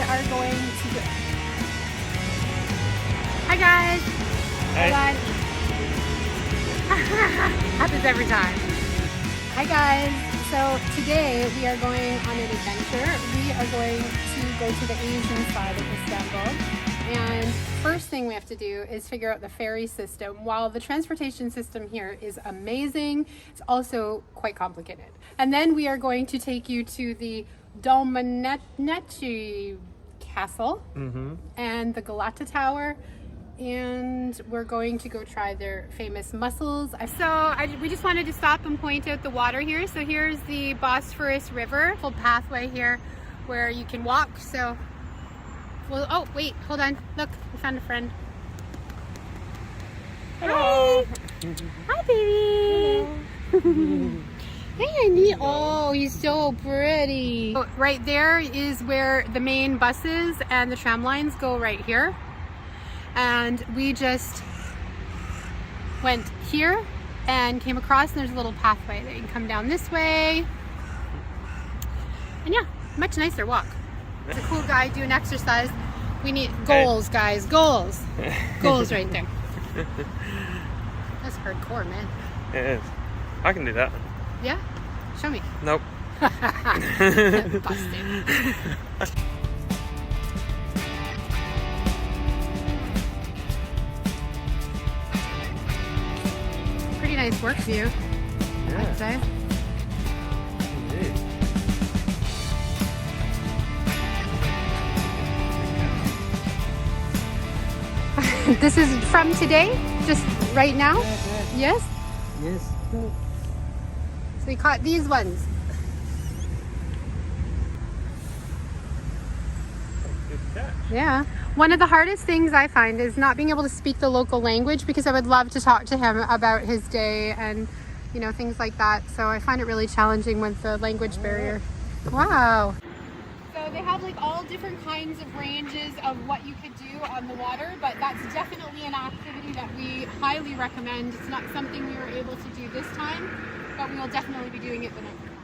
are going to go. Hi guys. Hey. Hold on. Happens every time. Hi guys. So today we are going on an adventure. We are going to go to the Asian side of Istanbul. And first thing we have to do is figure out the ferry system. While the transportation system here is amazing, it's also quite complicated. And then we are going to take you to the Dolmabahçe Castle and the Galata Tower. And we're going to go try their famous mussels. We just wanted to stop and point out the water here. So here's the Bosporus River, full pathway here where you can walk. So, well, oh wait, hold on. Look, we found a friend. Hello. Hi, baby. Hey, Andy. Oh, he's so pretty. Oh, right there is where the main buses and the tram lines go right here. And we just went here and came across, and there's a little pathway that you can come down this way. And yeah, much nicer walk. It's a cool guy doing exercise. We need goals, guys, goals. Goals right there. That's hardcore, man. It is. I can do that. Yeah? Show me. Nope. Busted. Pretty nice work view, I'd say. Indeed. This is from today, just right now? Yes? Yes. So we caught these ones. Good catch. Yeah. One of the hardest things I find is not being able to speak the local language, because I would love to talk to him about his day and, you know, things like that. So I find it really challenging with the language barrier. Wow. So they have like all different kinds of ranges of what you could do on the water, but that's definitely an activity that we highly recommend. It's not something we were able to do this time, but we will definitely be doing it the next time.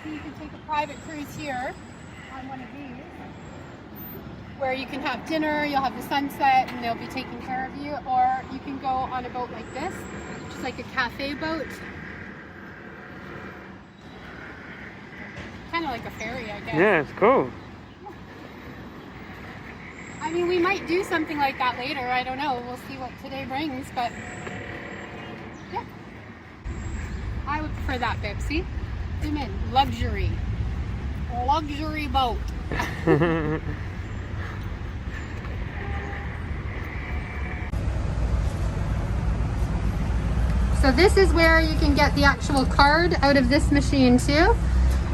So you can take a private cruise here on one of these, where you can have dinner, you'll have the sunset, and they'll be taking care of you. Or you can go on a boat like this, which is like a cafe boat. Kind of like a ferry, I guess. Yeah, it's cool. I mean, we might do something like that later. I don't know. We'll see what today brings, but yeah. I would prefer that, babe. See? Zoom in. Luxury. Luxury boat. So this is where you can get the actual card out of this machine too.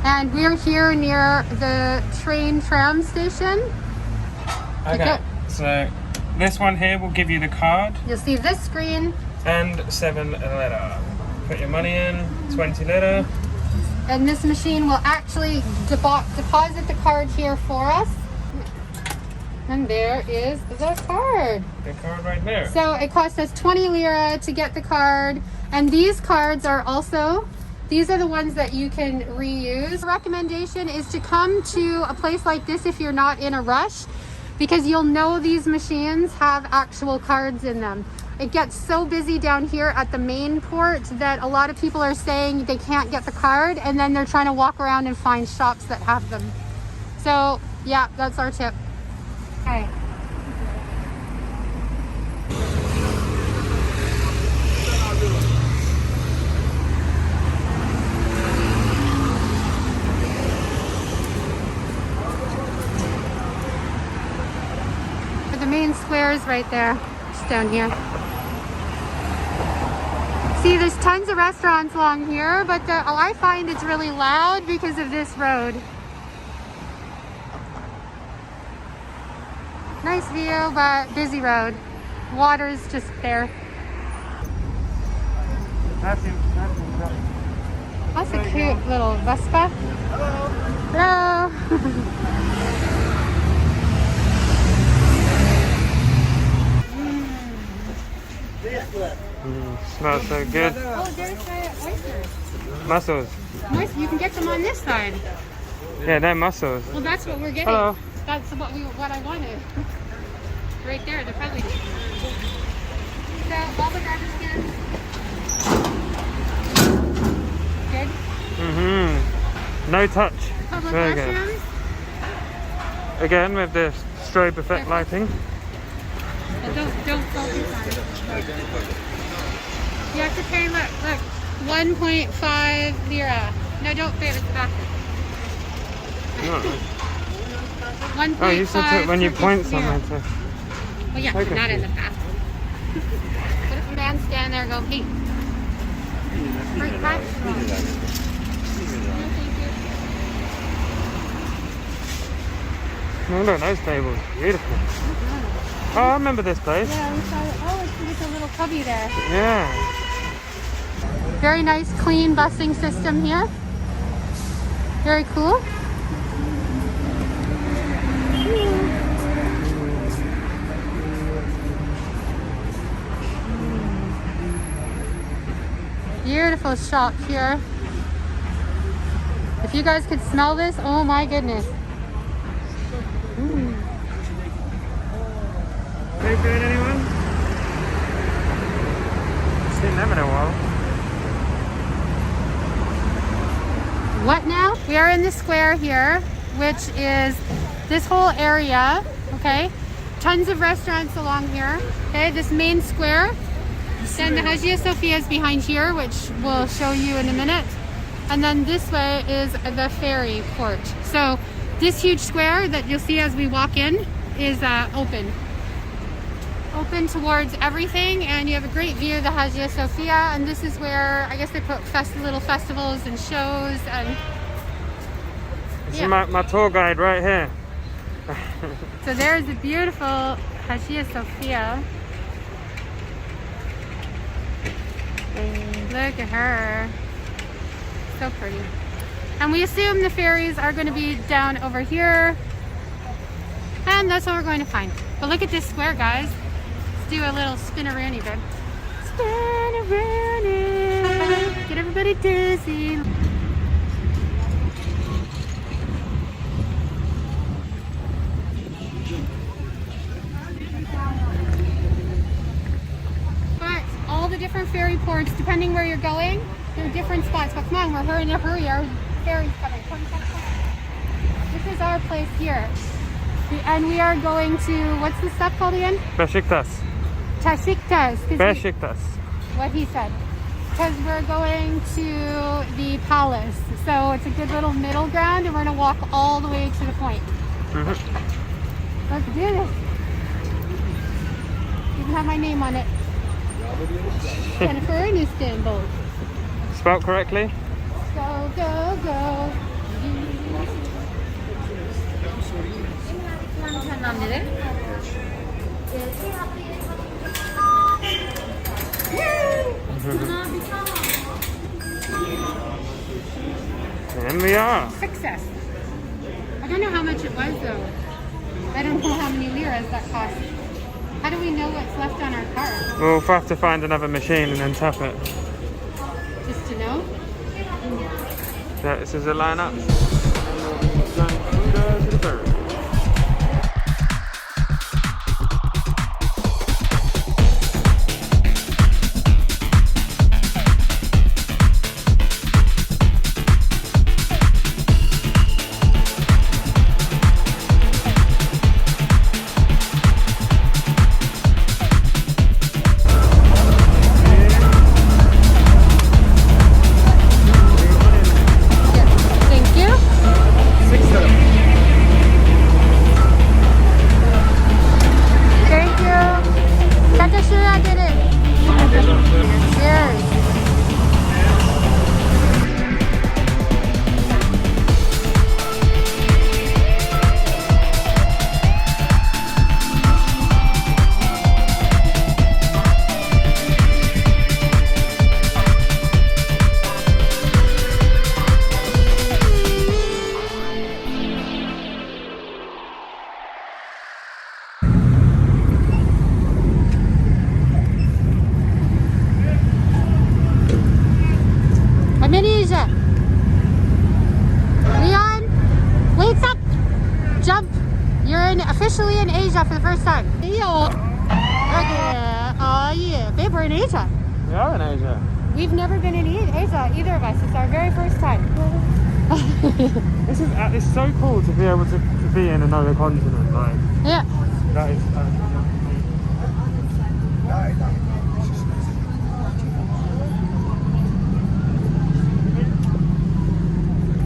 And we're here near the tram station. Okay, so this one here will give you the card. You'll see this screen. And 7 lira. Put your money in, 20 lira. And this machine will actually deposit the card here for us. And there is the card. The card right there. So it cost us 20 lira to get the card. And these cards are also, these are the ones that you can reuse. The recommendation is to come to a place like this if you're not in a rush, because you'll know these machines have actual cards in them. It gets so busy down here at the main port that a lot of people are saying they can't get the card, and then they're trying to walk around and find shops that have them. So yeah, that's our tip. Okay. The main square is right there, just down here. See, there's tons of restaurants along here, but I find it's really loud because of this road. Nice view, but busy road. Water's just there. That's a cute little Vespa. Hello. Hello. Smells so good. Oh, there's the oysters. Mussels. Nice. You can get them on this side. Yeah, they're mussels. Well, that's what we're getting. Hello. That's what I wanted. Right there, they're probably. So, all the garbage cans. Good. No touch. Public Very good. restrooms. Again with the strobe effect lighting. Well, don't focus on it. You have to pay, look, 1.5 lira. No, don't pay it with the bathroom. No. 1.5. Oh, you said to, when you point somewhere to. Well, yeah, Okay. not in the bathroom. What if a man stand there and go, hey, free pack? Oh, look, those tables. Beautiful. Oh, I remember this place. Yeah, we saw it. Oh, it's a little cubby there. Yeah. Very nice, clean busing system here. Very cool. Beautiful shop here. If you guys could smell this, oh my goodness. Hey, food, anyone? Seen them in a while. What now? We are in the square here, which is this whole area, okay? Tons of restaurants along here, okay? This main square. Then the Hagia Sophia is behind here, which we'll show you in a minute. And then this way is the ferry port. So this huge square that you'll see as we walk in is open. Open towards everything, and you have a great view of the Hagia Sophia. And this is where I guess they put little festivals and shows. And This is my tour guide right here. so there's a beautiful Hagia Sophia. Look at her. So pretty. And we assume the ferries are going to be down over here. And that's what we're going to find. But look at this square, guys. Let's do a little spin-a-rooney, babe. Spin-a-rooney. Get everybody dizzy. But all the different ferry ports, depending where you're going, there are different spots. But come on, we're in a hurry. Our ferry's coming. This is our place here. And we are going to, what's the stuff called again? Beşiktaş. Beşiktaş. Beşiktaş. What he said. Because we're going to the palace. So it's a good little middle ground, and we're going to walk all the way to the point. Let's do this. Even have my name on it. Jennifer in Istanbul. Spelled correctly? Go, go, go. And we are. Success. I don't know how much it was though. I don't know how many liras that cost. How do we know what's left on our card? We'll have to find another machine and then tap it. Just to know? Yeah, this is a lineup. officially in Asia for the first time. Yo. Oh yeah, babe, we're in Asia. We are in Asia. We've never been in Asia, either of us. It's our very first time. It's so cool to be able to be in another continent. Like, yeah. That is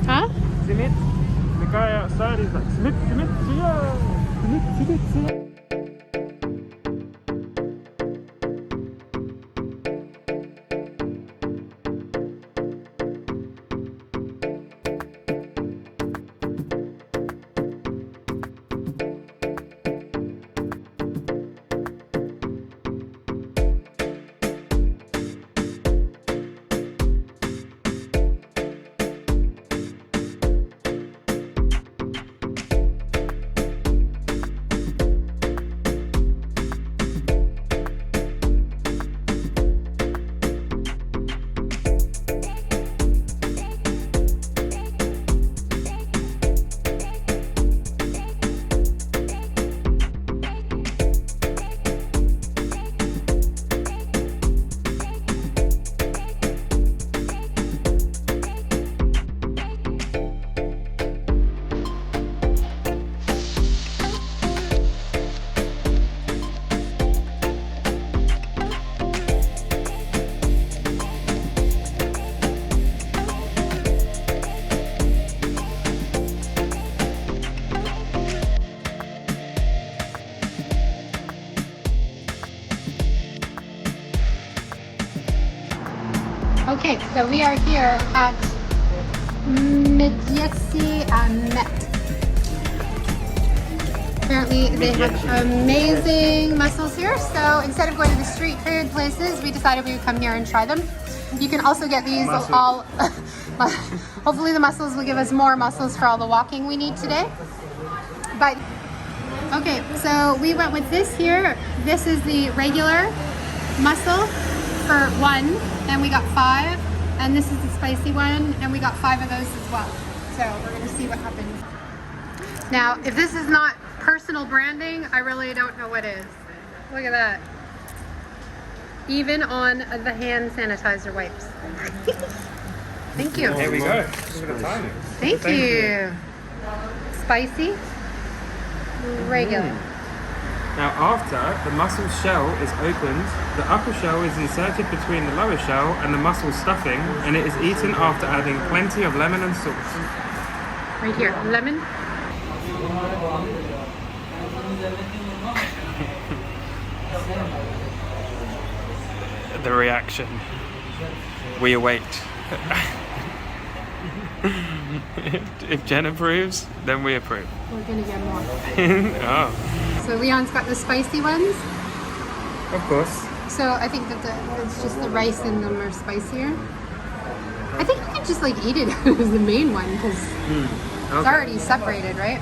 Huh? Simit. The guy outside is like Simit, Simit, Simit, Simit, Simit. Okay, so we are here at midye Met. Apparently they have amazing mussels here, so instead of going to the street food places, we decided we would come here and try them. You can also get these all, hopefully the mussels will give us more mussels for all the walking we need today. But, okay, so we went with this here. This is the regular mussel for one, and we got 5. And this is the spicy one, and we got 5 of those as well. So we're gonna see what happens. Now, if this is not personal branding, I really don't know what is. Look at that. Even on the hand sanitizer wipes. Thank you. Here we go. Look at the timing. Thank you. Spicy, regular. Now after the mussel shell is opened, the upper shell is inserted between the lower shell and the mussel stuffing, and it is eaten after adding plenty of lemon and salt. Right here, lemon. The reaction. We await. If Jen approves, then we approve. We're gonna get more. Oh. So Leon's got the spicy ones. Of course. So I think that it's just the rice in them are spicier. I think you could just like eat it as the main one because it's already separated, right?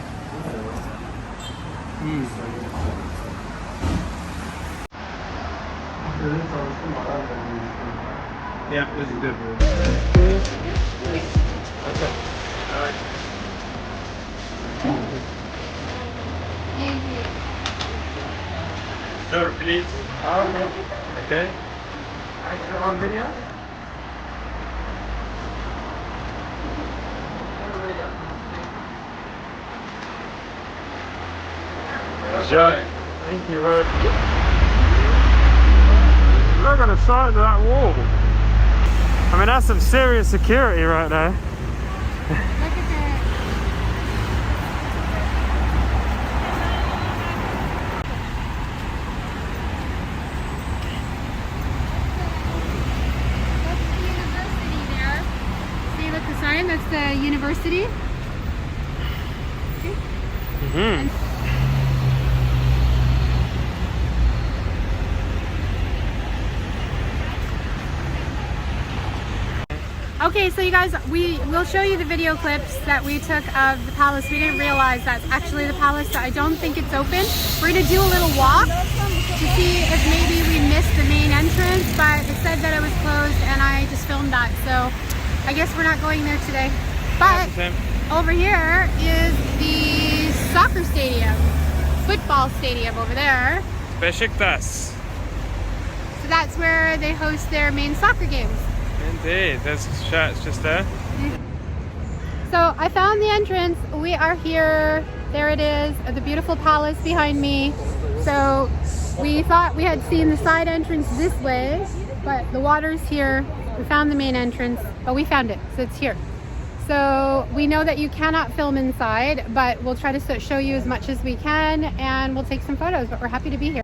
Yeah, this is good. Okay. All right. Sir, please. Okay. On video? Sure. Thank you very much. Look at the side of that wall. I mean, that's some serious security right there. Look at that. That's the university there. See, look, the sign, that's the university. Mm-hmm. Okay, so you guys, we will show you the video clips that we took of the palace. We didn't realize that's actually the palace, so I don't think it's open. We're gonna do a little walk to see if maybe we missed the main entrance, but it said that it was closed and I just filmed that, so I guess we're not going there today. But over here is the soccer stadium. football stadium over there. Beşiktaş. So that's where they host their main soccer games. Indeed, there's shirts just there. So I found the entrance. We are here. There it is, the beautiful palace behind me. So we thought we had seen the side entrance this way, but the water's here. We found the main entrance, but we found it, so it's here. So we know that you cannot film inside, but we'll try to show you as much as we can, and we'll take some photos, but we're happy to be here.